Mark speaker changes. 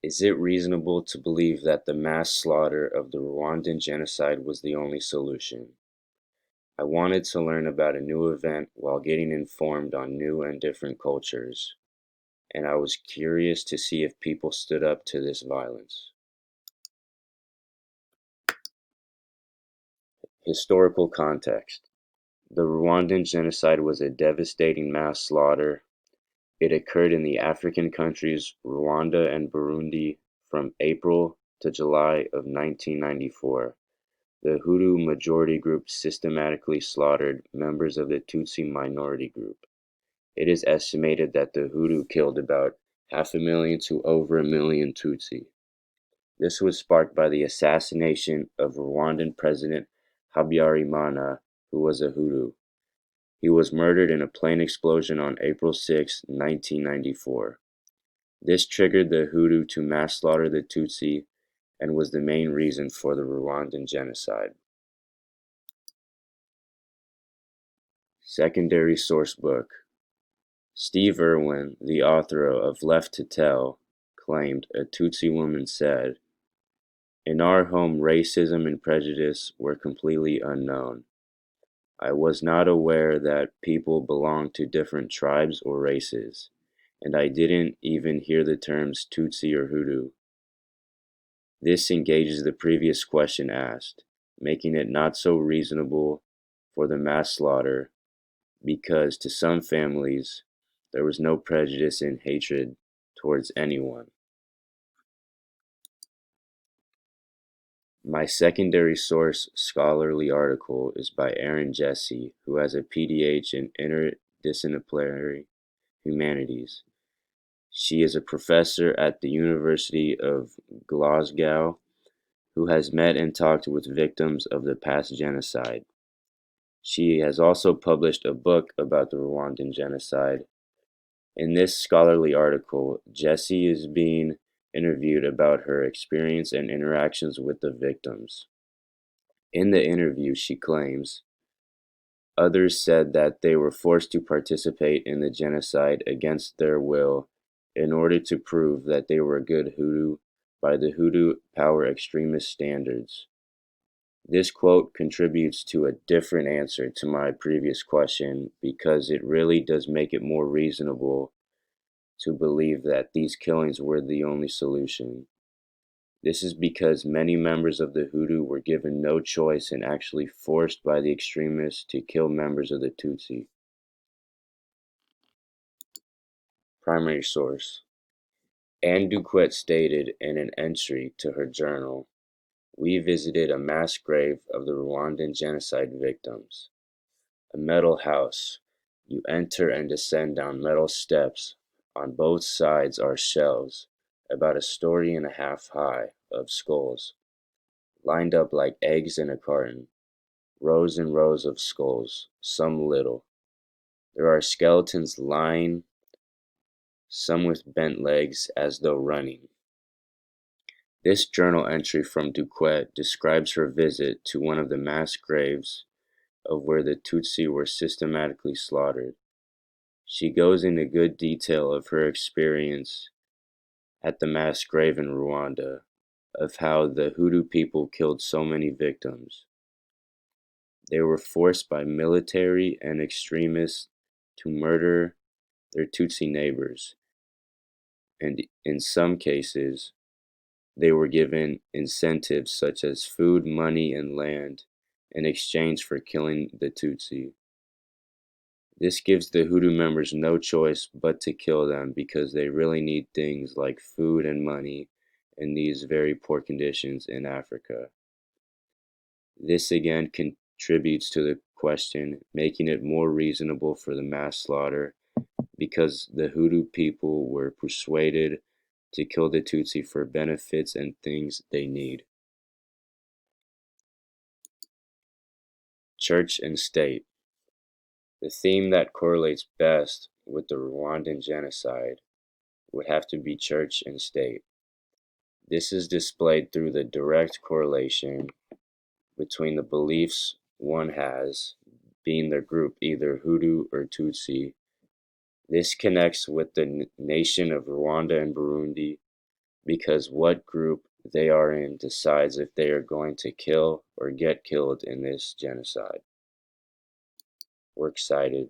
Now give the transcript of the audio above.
Speaker 1: Is it reasonable to believe that the mass slaughter of the Rwandan genocide was the only solution? I wanted to learn about a new event while getting informed on new and different cultures, and I was curious to see if people stood up to this violence. Historical context. The Rwandan genocide was a devastating mass slaughter. It occurred in the African countries Rwanda and Burundi from April to July of 1994. The Hutu majority group systematically slaughtered members of the Tutsi minority group. It is estimated that the Hutu killed about 500,000 to over 1,000,000 Tutsi. This was sparked by the assassination of Rwandan President Habyarimana, who was a Hutu. He was murdered in a plane explosion on April 6, 1994. This triggered the Hutu to mass slaughter the Tutsi and was the main reason for the Rwandan genocide. Secondary source book. Steve Irwin, the author of Left to Tell, claimed a Tutsi woman said, "In our home, racism and prejudice were completely unknown. I was not aware that people belonged to different tribes or races, and I didn't even hear the terms Tutsi or Hutu." This engages the previous question asked, making it not so reasonable for the mass slaughter, because to some families, there was no prejudice and hatred towards anyone. My secondary source scholarly article is by Erin Jesse, who has a PDH in Interdisciplinary Humanities. She is a professor at the University of Glasgow who has met and talked with victims of the past genocide. She has also published a book about the Rwandan genocide. In this scholarly article, Jessie is being interviewed about her experience and interactions with the victims. In the interview, she claims, "Others said that they were forced to participate in the genocide against their will in order to prove that they were good Hutu by the Hutu power extremist standards." This quote contributes to a different answer to my previous question because it really does make it more reasonable to believe that these killings were the only solution. This is because many members of the Hutu were given no choice and actually forced by the extremists to kill members of the Tutsi. Primary source. Anne Duquette stated in an entry to her journal, "We visited a mass grave of the Rwandan genocide victims. A metal house. You enter and descend down metal steps. On both sides are shelves, about a story and a half high, of skulls, lined up like eggs in a carton. Rows and rows of skulls, some little. There are skeletons lying, some with bent legs as though running." This journal entry from Duquette describes her visit to one of the mass graves of where the Tutsi were systematically slaughtered. She goes into good detail of her experience at the mass grave in Rwanda, of how the Hutu people killed so many victims. They were forced by military and extremists to murder their Tutsi neighbors, and in some cases, they were given incentives such as food, money, and land in exchange for killing the Tutsi. This gives the Hutu members no choice but to kill them because they really need things like food and money in these very poor conditions in Africa. This again contributes to the question, making it more reasonable for the mass slaughter because the Hutu people were persuaded to kill the Tutsi for benefits and things they need. Church and state. The theme that correlates best with the Rwandan genocide would have to be church and state. This is displayed through the direct correlation between the beliefs one has, being their group either Hutu or Tutsi. This connects with the nation of Rwanda and Burundi, because what group they are in decides if they are going to kill or get killed in this genocide. We're excited.